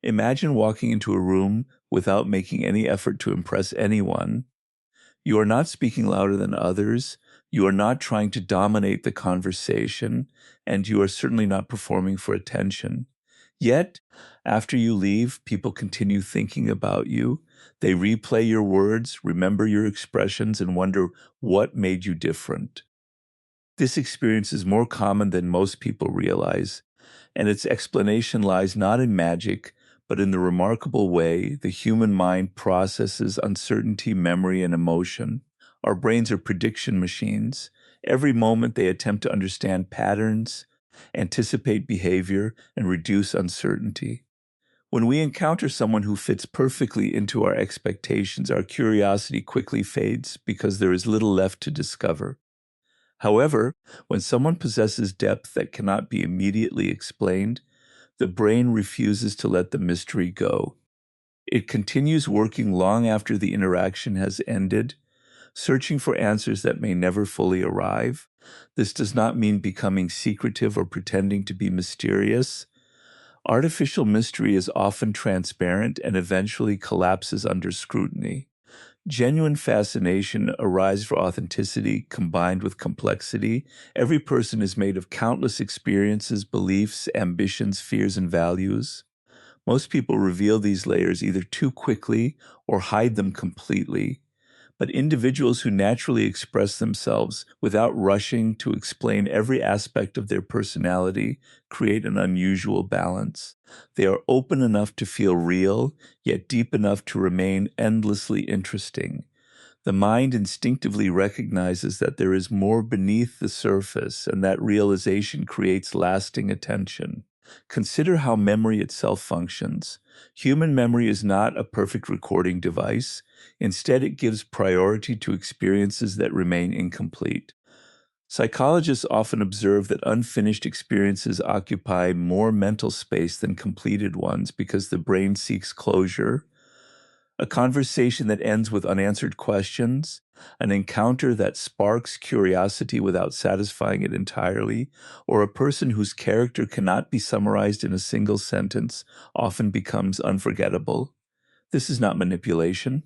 Imagine walking into a room without making any effort to impress anyone. You are not speaking louder than others. You are not trying to dominate the conversation, and you are certainly not performing for attention. Yet, after you leave, people continue thinking about you. They replay your words, remember your expressions, and wonder what made you different. This experience is more common than most people realize, and its explanation lies not in magic, but in the remarkable way the human mind processes uncertainty, memory, and emotion. Our brains are prediction machines. Every moment they attempt to understand patterns, anticipate behavior, and reduce uncertainty. When we encounter someone who fits perfectly into our expectations, our curiosity quickly fades because there is little left to discover. However, when someone possesses depth that cannot be immediately explained, the brain refuses to let the mystery go. It continues working long after the interaction has ended, searching for answers that may never fully arrive. This does not mean becoming secretive or pretending to be mysterious. Artificial mystery is often transparent and eventually collapses under scrutiny. Genuine fascination arises for authenticity combined with complexity. Every person is made of countless experiences, beliefs, ambitions, fears, and values. Most people reveal these layers either too quickly or hide them completely. But individuals who naturally express themselves without rushing to explain every aspect of their personality create an unusual balance. They are open enough to feel real, yet deep enough to remain endlessly interesting. The mind instinctively recognizes that there is more beneath the surface, and that realization creates lasting attention. Consider how memory itself functions. Human memory is not a perfect recording device. Instead, it gives priority to experiences that remain incomplete. Psychologists often observe that unfinished experiences occupy more mental space than completed ones because the brain seeks closure. A conversation that ends with unanswered questions, an encounter that sparks curiosity without satisfying it entirely, or a person whose character cannot be summarized in a single sentence often becomes unforgettable. This is not manipulation.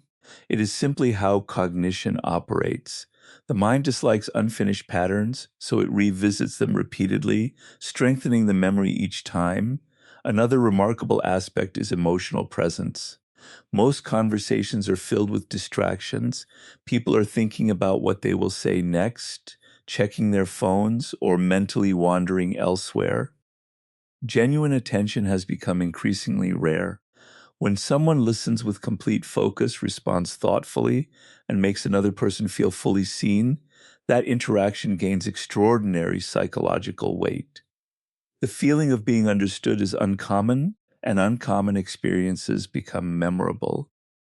It is simply how cognition operates. The mind dislikes unfinished patterns, so it revisits them repeatedly, strengthening the memory each time. Another remarkable aspect is emotional presence. Most conversations are filled with distractions. People are thinking about what they will say next, checking their phones, or mentally wandering elsewhere. Genuine attention has become increasingly rare. When someone listens with complete focus, responds thoughtfully, and makes another person feel fully seen, that interaction gains extraordinary psychological weight. The feeling of being understood is uncommon, and uncommon experiences become memorable.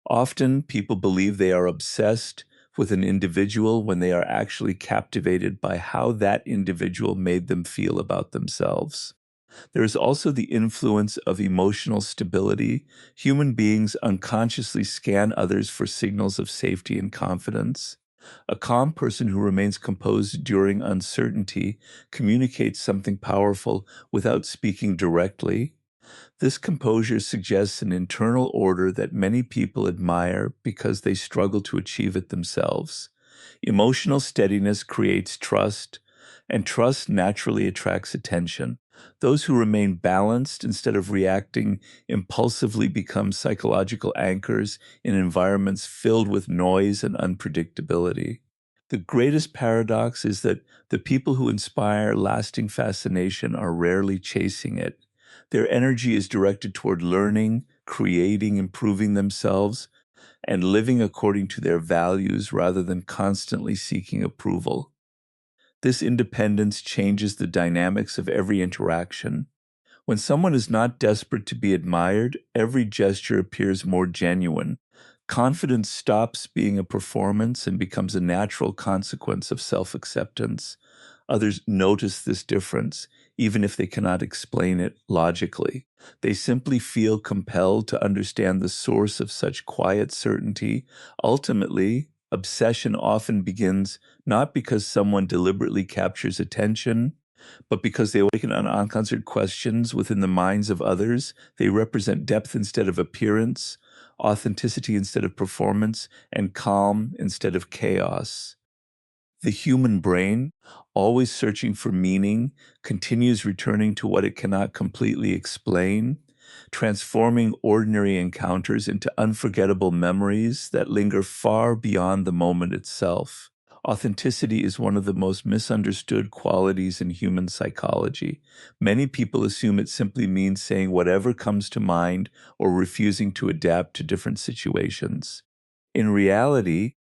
Often, people believe they are obsessed with an individual when they are actually captivated by how that individual made them feel about themselves. There is also the influence of emotional stability. Human beings unconsciously scan others for signals of safety and confidence. A calm person who remains composed during uncertainty communicates something powerful without speaking directly. This composure suggests an internal order that many people admire because they struggle to achieve it themselves. Emotional steadiness creates trust, and trust naturally attracts attention. Those who remain balanced instead of reacting impulsively become psychological anchors in environments filled with noise and unpredictability. The greatest paradox is that the people who inspire lasting fascination are rarely chasing it. Their energy is directed toward learning, creating, improving themselves, and living according to their values rather than constantly seeking approval. This independence changes the dynamics of every interaction. When someone is not desperate to be admired, every gesture appears more genuine. Confidence stops being a performance and becomes a natural consequence of self-acceptance. Others notice this difference, even if they cannot explain it logically. They simply feel compelled to understand the source of such quiet certainty. Ultimately, obsession often begins not because someone deliberately captures attention, But because they awaken unanswered questions within the minds of others, they represent depth instead of appearance, authenticity instead of performance, and calm instead of chaos. The human brain, always searching for meaning, continues returning to what it cannot completely explain, transforming ordinary encounters into unforgettable memories that linger far beyond the moment itself. Authenticity is one of the most misunderstood qualities in human psychology. Many people assume it simply means saying whatever comes to mind or refusing to adapt to different situations. In reality,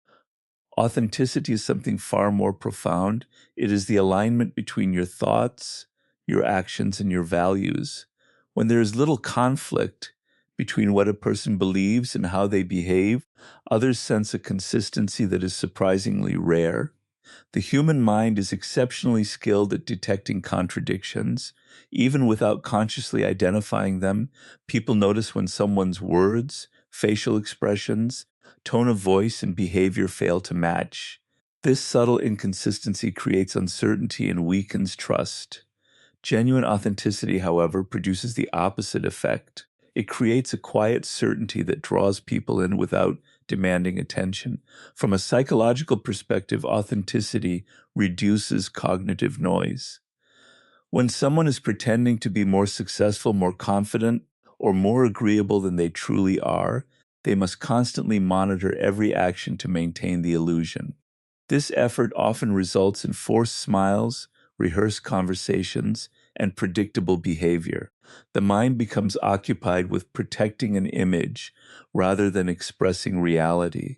authenticity is something far more profound. It is the alignment between your thoughts, your actions, and your values. When there is little conflict between what a person believes and how they behave, others sense a consistency that is surprisingly rare. The human mind is exceptionally skilled at detecting contradictions. Even without consciously identifying them, people notice when someone's words, facial expressions, tone of voice, and behavior fail to match. This subtle inconsistency creates uncertainty and weakens trust. Genuine authenticity, however, produces the opposite effect. It creates a quiet certainty that draws people in without demanding attention. From a psychological perspective, authenticity reduces cognitive noise. When someone is pretending to be more successful, more confident, or more agreeable than they truly are, they must constantly monitor every action to maintain the illusion. This effort often results in forced smiles, rehearsed conversations, and predictable behavior. The mind becomes occupied with protecting an image rather than expressing reality.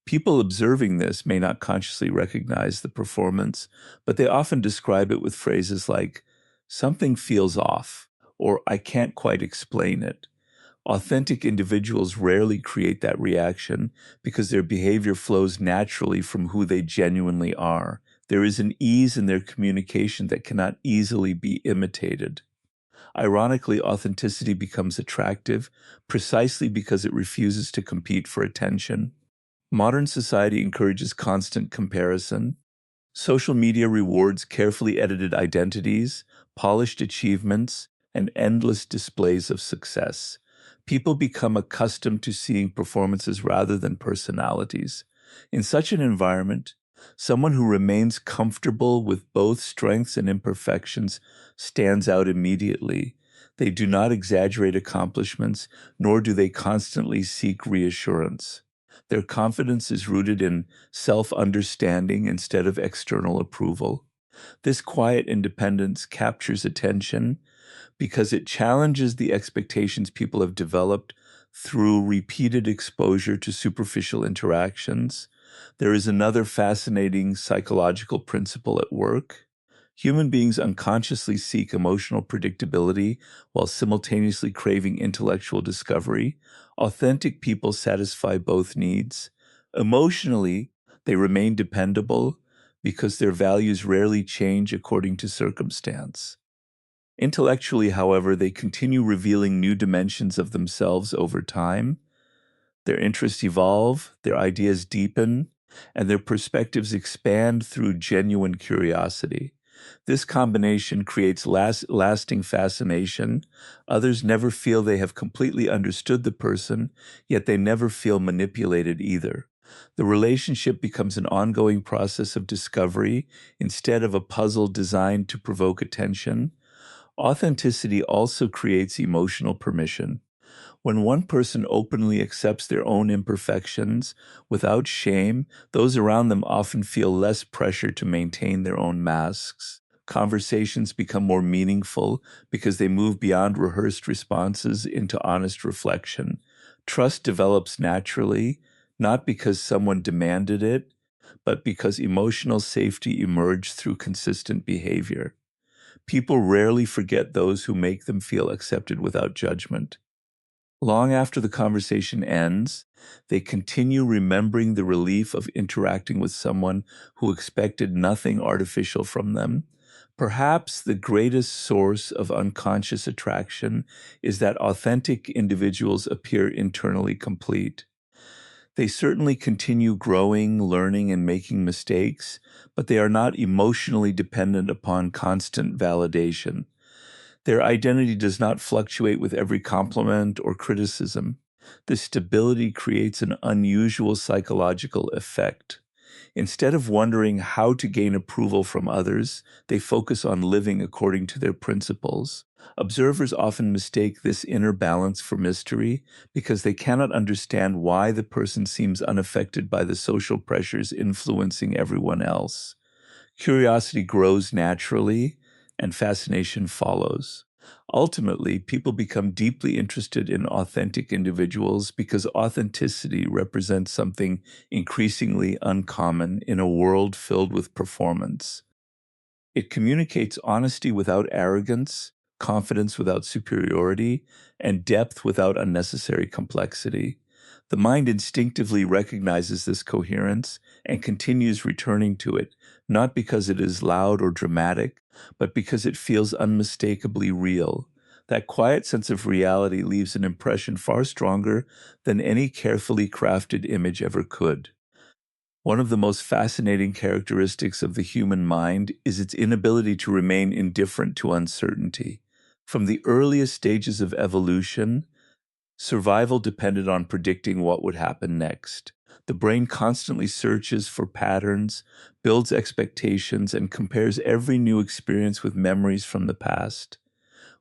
People observing this may not consciously recognize the performance, but they often describe it with phrases like, "something feels off," or "I can't quite explain it." Authentic individuals rarely create that reaction because their behavior flows naturally from who they genuinely are. There is an ease in their communication that cannot easily be imitated. Ironically, authenticity becomes attractive precisely because it refuses to compete for attention. Modern society encourages constant comparison. Social media rewards carefully edited identities, polished achievements, and endless displays of success. People become accustomed to seeing performances rather than personalities. In such an environment, someone who remains comfortable with both strengths and imperfections stands out immediately. They do not exaggerate accomplishments, nor do they constantly seek reassurance. Their confidence is rooted in self-understanding instead of external approval. This quiet independence captures attention because it challenges the expectations people have developed through repeated exposure to superficial interactions. There is another fascinating psychological principle at work. Human beings unconsciously seek emotional predictability while simultaneously craving intellectual discovery. Authentic people satisfy both needs. Emotionally, they remain dependable because their values rarely change according to circumstance. Intellectually, however, they continue revealing new dimensions of themselves over time. Their interests evolve, their ideas deepen, and their perspectives expand through genuine curiosity. This combination creates lasting fascination. Others never feel they have completely understood the person, yet they never feel manipulated either. The relationship becomes an ongoing process of discovery instead of a puzzle designed to provoke attention. Authenticity also creates emotional permission. When one person openly accepts their own imperfections without shame, those around them often feel less pressure to maintain their own masks. Conversations become more meaningful because they move beyond rehearsed responses into honest reflection. Trust develops naturally, not because someone demanded it, but because emotional safety emerged through consistent behavior. People rarely forget those who make them feel accepted without judgment. Long after the conversation ends, they continue remembering the relief of interacting with someone who expected nothing artificial from them. Perhaps the greatest source of unconscious attraction is that authentic individuals appear internally complete. They certainly continue growing, learning, and making mistakes, but they are not emotionally dependent upon constant validation. Their identity does not fluctuate with every compliment or criticism. This stability creates an unusual psychological effect. Instead of wondering how to gain approval from others, they focus on living according to their principles. Observers often mistake this inner balance for mystery because they cannot understand why the person seems unaffected by the social pressures influencing everyone else. Curiosity grows naturally, and fascination follows. Ultimately, people become deeply interested in authentic individuals because authenticity represents something increasingly uncommon in a world filled with performance. It communicates honesty without arrogance, confidence without superiority, and depth without unnecessary complexity. The mind instinctively recognizes this coherence and continues returning to it, not because it is loud or dramatic, but because it feels unmistakably real. That quiet sense of reality leaves an impression far stronger than any carefully crafted image ever could. One of the most fascinating characteristics of the human mind is its inability to remain indifferent to uncertainty. From the earliest stages of evolution, survival depended on predicting what would happen next. The brain constantly searches for patterns, builds expectations, and compares every new experience with memories from the past.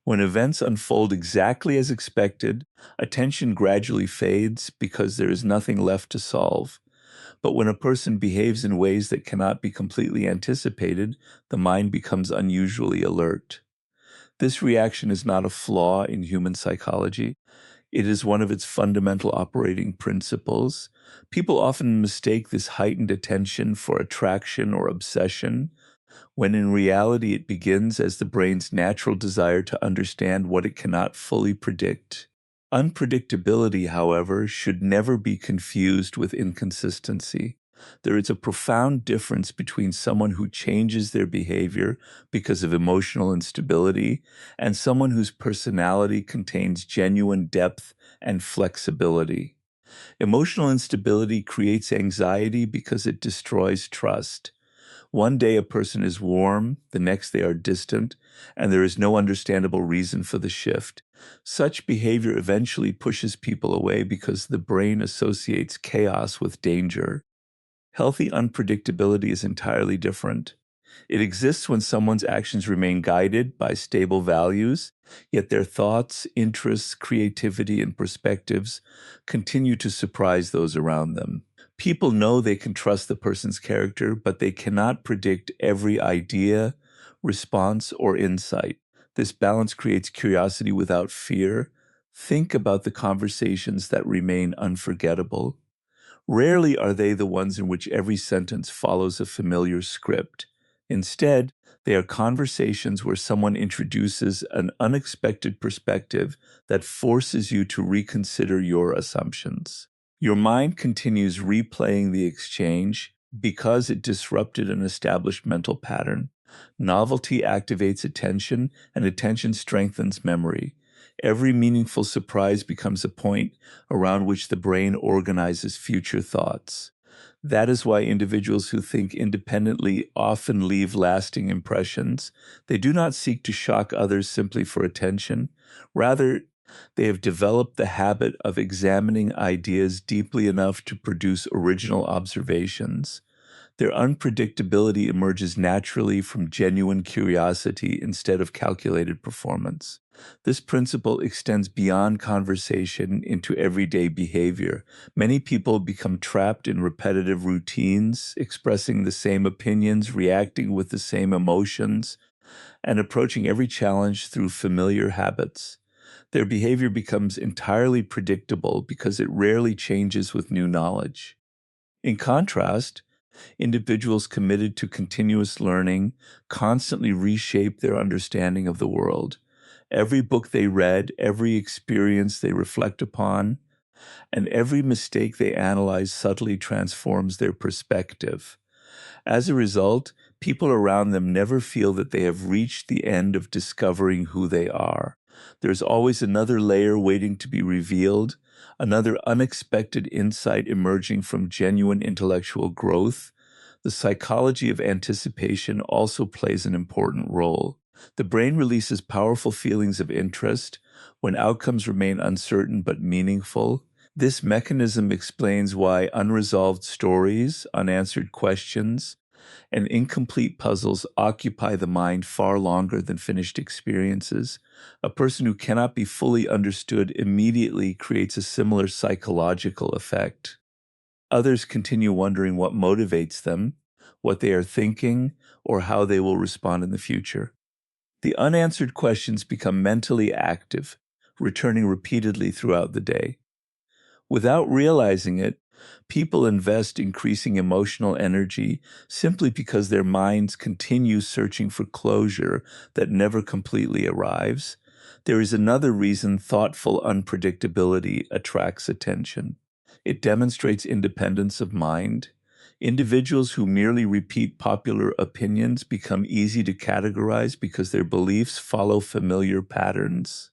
When events unfold exactly as expected, attention gradually fades because there is nothing left to solve. But when a person behaves in ways that cannot be completely anticipated, the mind becomes unusually alert. This reaction is not a flaw in human psychology. It is one of its fundamental operating principles. People often mistake this heightened attention for attraction or obsession, when in reality it begins as the brain's natural desire to understand what it cannot fully predict. Unpredictability, however, should never be confused with inconsistency. There is a profound difference between someone who changes their behavior because of emotional instability and someone whose personality contains genuine depth and flexibility. Emotional instability creates anxiety because it destroys trust. One day a person is warm, the next they are distant, and there is no understandable reason for the shift. Such behavior eventually pushes people away because the brain associates chaos with danger. Healthy unpredictability is entirely different. It exists when someone's actions remain guided by stable values, yet their thoughts, interests, creativity, and perspectives continue to surprise those around them. People know they can trust the person's character, but they cannot predict every idea, response, or insight. This balance creates curiosity without fear. Think about the conversations that remain unforgettable. Rarely are they the ones in which every sentence follows a familiar script. Instead, they are conversations where someone introduces an unexpected perspective that forces you to reconsider your assumptions. Your mind continues replaying the exchange because it disrupted an established mental pattern. Novelty activates attention, and attention strengthens memory. Every meaningful surprise becomes a point around which the brain organizes future thoughts. That is why individuals who think independently often leave lasting impressions. They do not seek to shock others simply for attention. Rather, they have developed the habit of examining ideas deeply enough to produce original observations. Their unpredictability emerges naturally from genuine curiosity instead of calculated performance. This principle extends beyond conversation into everyday behavior. Many people become trapped in repetitive routines, expressing the same opinions, reacting with the same emotions, and approaching every challenge through familiar habits. Their behavior becomes entirely predictable because it rarely changes with new knowledge. In contrast, individuals committed to continuous learning constantly reshape their understanding of the world. Every book they read, every experience they reflect upon, and every mistake they analyze subtly transforms their perspective. As a result, people around them never feel that they have reached the end of discovering who they are. There's always another layer waiting to be revealed, another unexpected insight emerging from genuine intellectual growth. The psychology of anticipation also plays an important role. The brain releases powerful feelings of interest when outcomes remain uncertain but meaningful. This mechanism explains why unresolved stories, unanswered questions, and incomplete puzzles occupy the mind far longer than finished experiences. A person who cannot be fully understood immediately creates a similar psychological effect. Others continue wondering what motivates them, what they are thinking, or how they will respond in the future. The unanswered questions become mentally active, returning repeatedly throughout the day. Without realizing it, people invest increasing emotional energy simply because their minds continue searching for closure that never completely arrives. There is another reason thoughtful unpredictability attracts attention. It demonstrates independence of mind. Individuals who merely repeat popular opinions become easy to categorize because their beliefs follow familiar patterns.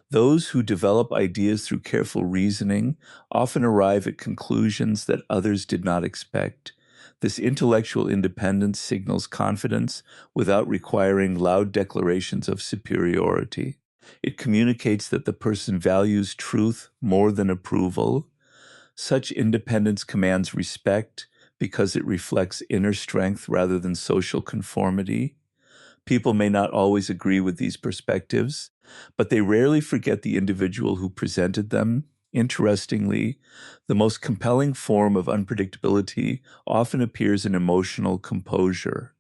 Those who develop ideas through careful reasoning often arrive at conclusions that others did not expect. This intellectual independence signals confidence without requiring loud declarations of superiority. It communicates that the person values truth more than approval. Such independence commands respect because it reflects inner strength rather than social conformity. People may not always agree with these perspectives, but they rarely forget the individual who presented them. Interestingly, the most compelling form of unpredictability often appears in emotional composure.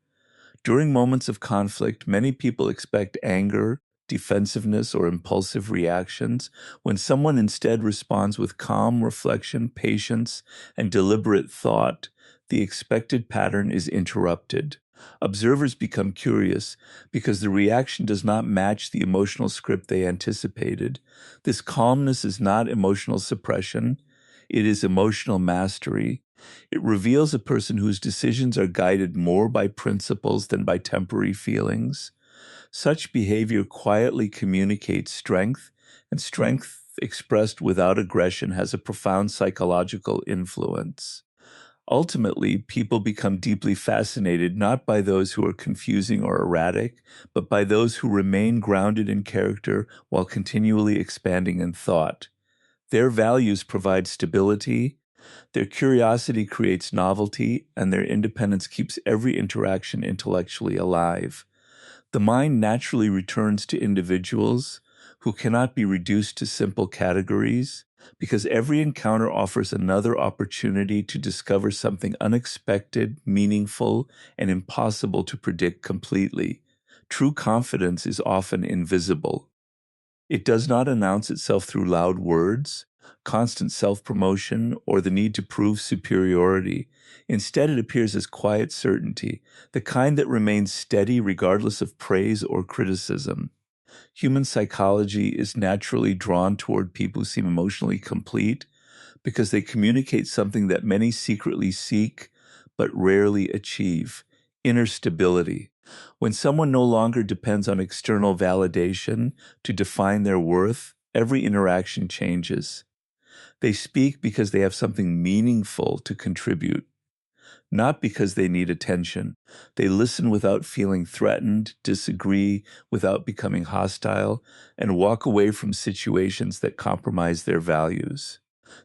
During moments of conflict, many people expect anger, defensiveness, or impulsive reactions. When someone instead responds with calm reflection, patience, and deliberate thought, the expected pattern is interrupted. Observers become curious because the reaction does not match the emotional script they anticipated. This calmness is not emotional suppression, it is emotional mastery. It reveals a person whose decisions are guided more by principles than by temporary feelings. Such behavior quietly communicates strength, and strength expressed without aggression has a profound psychological influence. Ultimately, people become deeply fascinated not by those who are confusing or erratic, but by those who remain grounded in character while continually expanding in thought. Their values provide stability, their curiosity creates novelty, and their independence keeps every interaction intellectually alive. The mind naturally returns to individuals who cannot be reduced to simple categories because every encounter offers another opportunity to discover something unexpected, meaningful, and impossible to predict completely. True confidence is often invisible. It does not announce itself through loud words, constant self-promotion, or the need to prove superiority. Instead, it appears as quiet certainty, the kind that remains steady regardless of praise or criticism. Human psychology is naturally drawn toward people who seem emotionally complete because they communicate something that many secretly seek but rarely achieve: inner stability. When someone no longer depends on external validation to define their worth, every interaction changes. They speak because they have something meaningful to contribute, not because they need attention. They listen without feeling threatened, disagree without becoming hostile, and walk away from situations that compromise their values.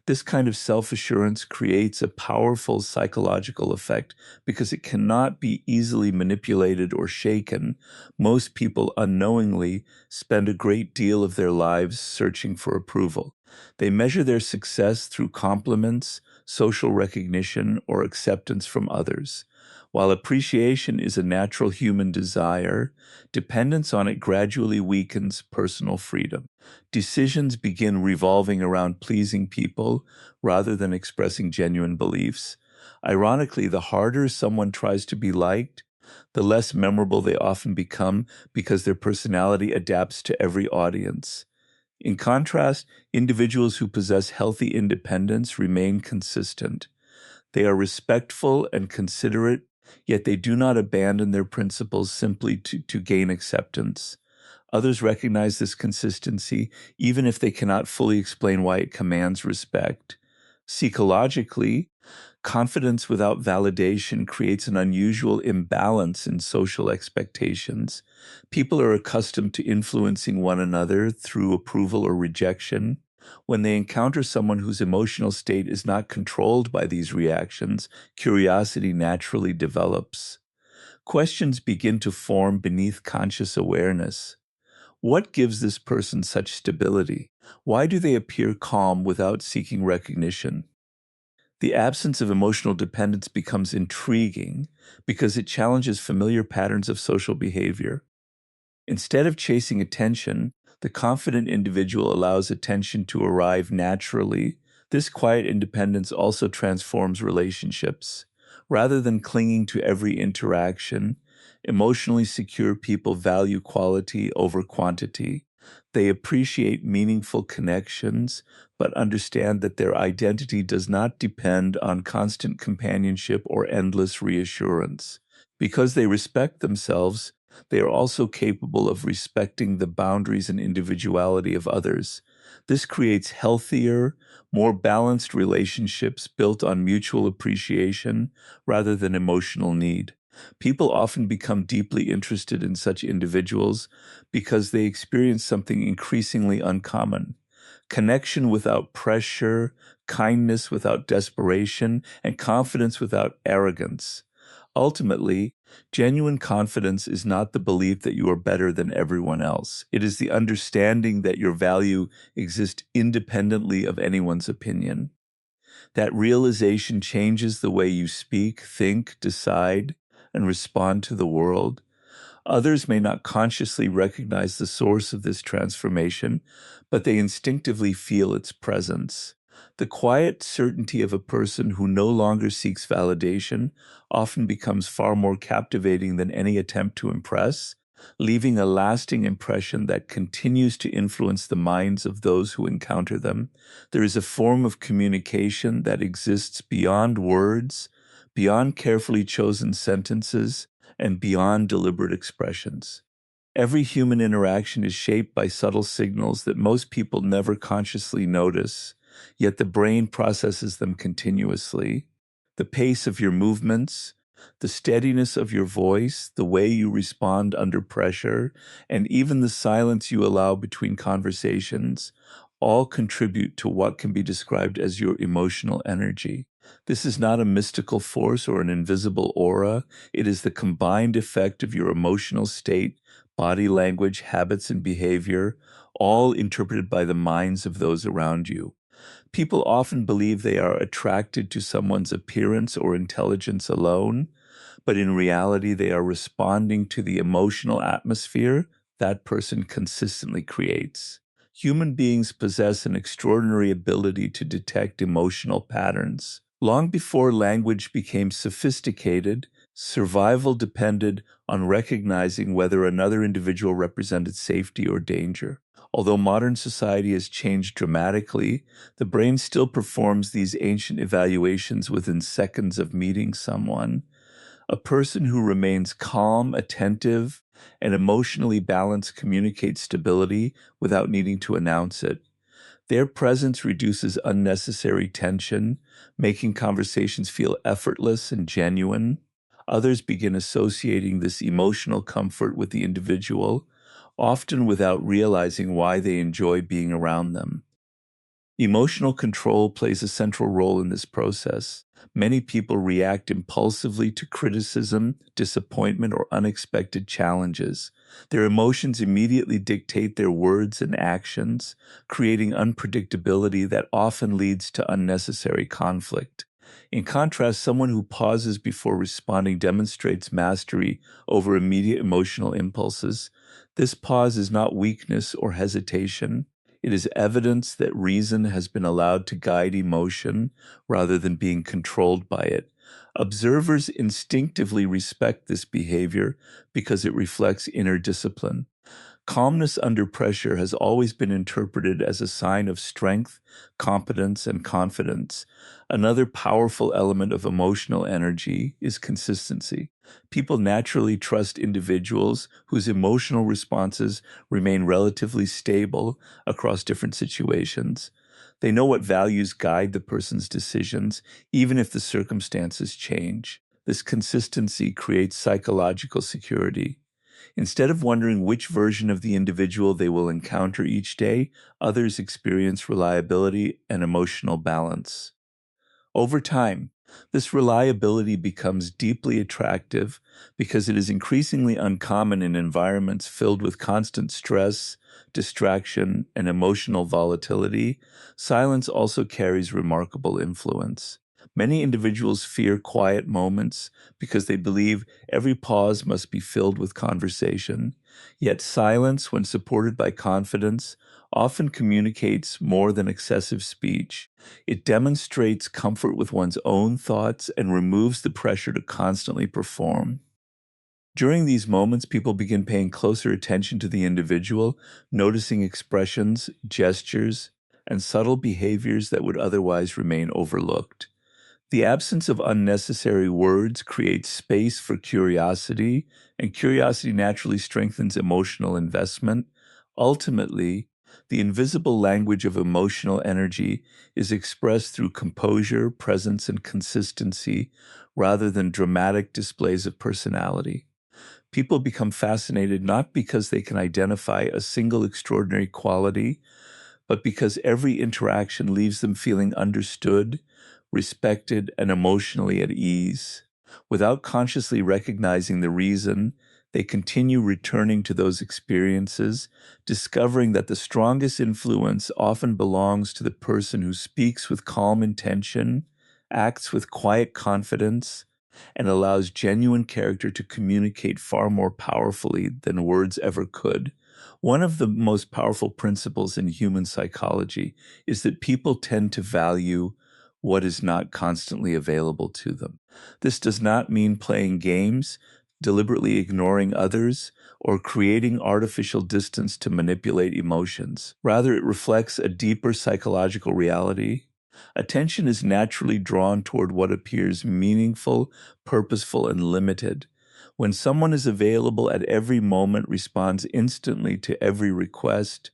This kind of self-assurance creates a powerful psychological effect because it cannot be easily manipulated or shaken. Most people unknowingly spend a great deal of their lives searching for approval. They measure their success through compliments, social recognition, or acceptance from others. While appreciation is a natural human desire, dependence on it gradually weakens personal freedom. Decisions begin revolving around pleasing people rather than expressing genuine beliefs. Ironically, the harder someone tries to be liked, the less memorable they often become because their personality adapts to every audience. In contrast, individuals who possess healthy independence remain consistent. They are respectful and considerate, yet they do not abandon their principles simply to gain acceptance. Others recognize this consistency even if they cannot fully explain why it commands respect. Psychologically, confidence without validation creates an unusual imbalance in social expectations. People are accustomed to influencing one another through approval or rejection. When they encounter someone whose emotional state is not controlled by these reactions, curiosity naturally develops. Questions begin to form beneath conscious awareness. What gives this person such stability? Why do they appear calm without seeking recognition? The absence of emotional dependence becomes intriguing because it challenges familiar patterns of social behavior. Instead of chasing attention, the confident individual allows attention to arrive naturally. This quiet independence also transforms relationships. Rather than clinging to every interaction, emotionally secure people value quality over quantity. They appreciate meaningful connections, but understand that their identity does not depend on constant companionship or endless reassurance. Because they respect themselves, they are also capable of respecting the boundaries and individuality of others. This creates healthier, more balanced relationships built on mutual appreciation rather than emotional need. People often become deeply interested in such individuals because they experience something increasingly uncommon: connection without pressure, kindness without desperation, and confidence without arrogance. Ultimately, genuine confidence is not the belief that you are better than everyone else. It is the understanding that your value exists independently of anyone's opinion. That realization changes the way you speak, think, decide, and respond to the world. Others may not consciously recognize the source of this transformation, but they instinctively feel its presence. The quiet certainty of a person who no longer seeks validation often becomes far more captivating than any attempt to impress, leaving a lasting impression that continues to influence the minds of those who encounter them. There is a form of communication that exists beyond words, beyond carefully chosen sentences, and beyond deliberate expressions. Every human interaction is shaped by subtle signals that most people never consciously notice, yet the brain processes them continuously. The pace of your movements, the steadiness of your voice, the way you respond under pressure, and even the silence you allow between conversations all contribute to what can be described as your emotional energy. This is not a mystical force or an invisible aura. It is the combined effect of your emotional state, body language, habits, and behavior, all interpreted by the minds of those around you. People often believe they are attracted to someone's appearance or intelligence alone, but in reality, they are responding to the emotional atmosphere that person consistently creates. Human beings possess an extraordinary ability to detect emotional patterns. Long before language became sophisticated, survival depended on recognizing whether another individual represented safety or danger. Although modern society has changed dramatically, the brain still performs these ancient evaluations within seconds of meeting someone. A person who remains calm, attentive, and emotionally balanced communicates stability without needing to announce it. Their presence reduces unnecessary tension, making conversations feel effortless and genuine. Others begin associating this emotional comfort with the individual, often without realizing why they enjoy being around them. Emotional control plays a central role in this process. Many people react impulsively to criticism, disappointment, or unexpected challenges. Their emotions immediately dictate their words and actions, creating unpredictability that often leads to unnecessary conflict. In contrast, someone who pauses before responding demonstrates mastery over immediate emotional impulses. This pause is not weakness or hesitation. It is evidence that reason has been allowed to guide emotion rather than being controlled by it. Observers instinctively respect this behavior because it reflects inner discipline. Calmness under pressure has always been interpreted as a sign of strength, competence, and confidence. Another powerful element of emotional energy is consistency. People naturally trust individuals whose emotional responses remain relatively stable across different situations. They know what values guide the person's decisions, even if the circumstances change. This consistency creates psychological security. Instead of wondering which version of the individual they will encounter each day, others experience reliability and emotional balance. Over time, this reliability becomes deeply attractive because it is increasingly uncommon in environments filled with constant stress, distraction, and emotional volatility. Silence also carries remarkable influence. Many individuals fear quiet moments because they believe every pause must be filled with conversation. Yet silence, when supported by confidence, often communicates more than excessive speech. It demonstrates comfort with one's own thoughts and removes the pressure to constantly perform. During these moments, people begin paying closer attention to the individual, noticing expressions, gestures, and subtle behaviors that would otherwise remain overlooked. The absence of unnecessary words creates space for curiosity, and curiosity naturally strengthens emotional investment. Ultimately, the invisible language of emotional energy is expressed through composure, presence, and consistency rather than dramatic displays of personality. People become fascinated not because they can identify a single extraordinary quality, but because every interaction leaves them feeling understood, respected, and emotionally at ease. Without consciously recognizing the reason, they continue returning to those experiences, discovering that the strongest influence often belongs to the person who speaks with calm intention, acts with quiet confidence, and allows genuine character to communicate far more powerfully than words ever could. One of the most powerful principles in human psychology is that people tend to value what is not constantly available to them. This does not mean playing games, deliberately ignoring others, or creating artificial distance to manipulate emotions. Rather, it reflects a deeper psychological reality. Attention is naturally drawn toward what appears meaningful, purposeful, and limited. When someone is available at every moment, responds instantly to every request,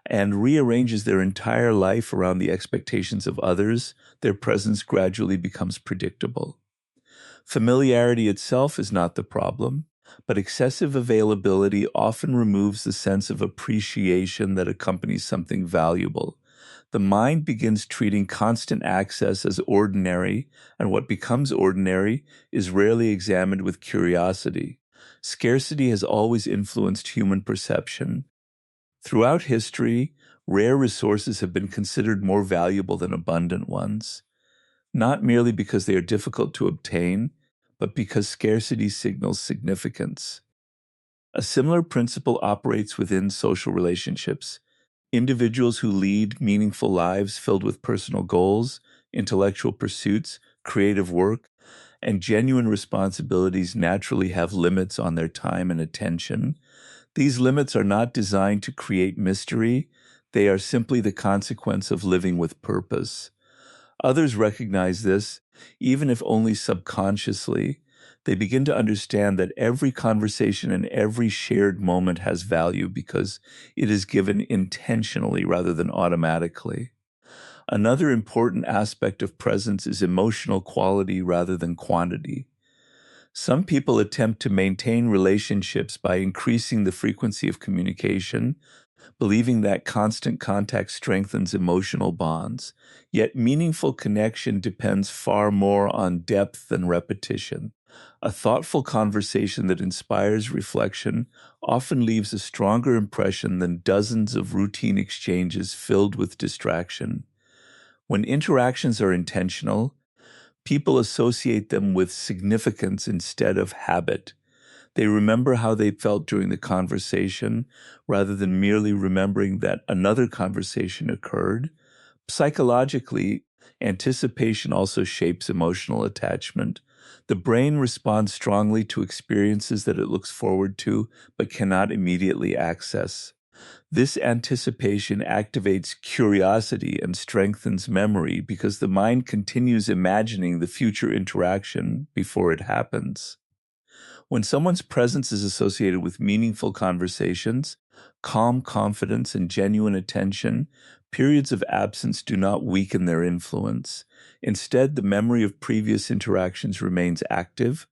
and rearranges their entire life around the expectations of others, their presence gradually becomes predictable. Familiarity itself is not the problem, but excessive availability often removes the sense of appreciation that accompanies something valuable. The mind begins treating constant access as ordinary, and what becomes ordinary is rarely examined with curiosity. Scarcity has always influenced human perception. Throughout history, rare resources have been considered more valuable than abundant ones, not merely because they are difficult to obtain, but because scarcity signals significance. A similar principle operates within social relationships. Individuals who lead meaningful lives filled with personal goals, intellectual pursuits, creative work, and genuine responsibilities naturally have limits on their time and attention. These limits are not designed to create mystery, they are simply the consequence of living with purpose. Others recognize this, even if only subconsciously. They begin to understand that every conversation and every shared moment has value because it is given intentionally rather than automatically. Another important aspect of presence is emotional quality rather than quantity. Some people attempt to maintain relationships by increasing the frequency of communication, believing that constant contact strengthens emotional bonds. Yet meaningful connection depends far more on depth than repetition. A thoughtful conversation that inspires reflection often leaves a stronger impression than dozens of routine exchanges filled with distraction. When interactions are intentional, people associate them with significance instead of habit. They remember how they felt during the conversation rather than merely remembering that another conversation occurred. Psychologically, anticipation also shapes emotional attachment. The brain responds strongly to experiences that it looks forward to but cannot immediately access. This anticipation activates curiosity and strengthens memory because the mind continues imagining the future interaction before it happens. When someone's presence is associated with meaningful conversations, calm confidence, and genuine attention, periods of absence do not weaken their influence. Instead, the memory of previous interactions remains active,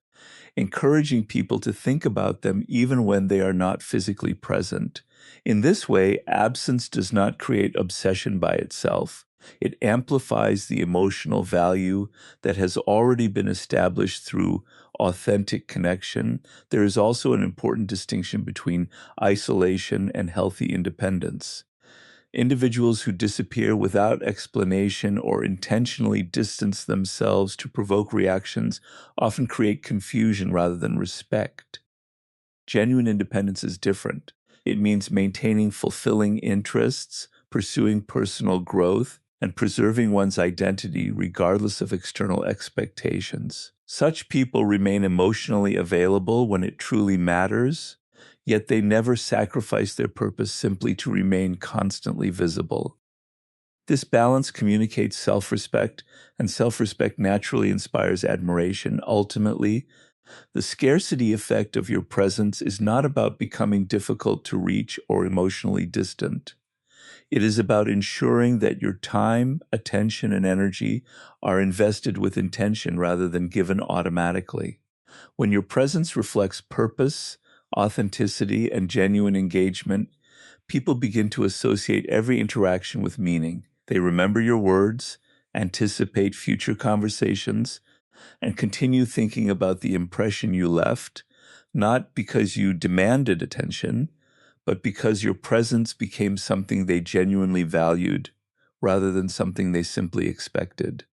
encouraging people to think about them even when they are not physically present. In this way, absence does not create obsession by itself. It amplifies the emotional value that has already been established through authentic connection. There is also an important distinction between isolation and healthy independence. Individuals who disappear without explanation or intentionally distance themselves to provoke reactions often create confusion rather than respect. Genuine independence is different. It means maintaining fulfilling interests, pursuing personal growth, and preserving one's identity regardless of external expectations. Such people remain emotionally available when it truly matters, yet they never sacrifice their purpose simply to remain constantly visible. This balance communicates self-respect, and self-respect naturally inspires admiration. Ultimately, the scarcity effect of your presence is not about becoming difficult to reach or emotionally distant. It is about ensuring that your time, attention, and energy are invested with intention rather than given automatically. When your presence reflects purpose, authenticity, and genuine engagement, people begin to associate every interaction with meaning. They remember your words, anticipate future conversations, and continue thinking about the impression you left, not because you demanded attention, but because your presence became something they genuinely valued rather than something they simply expected.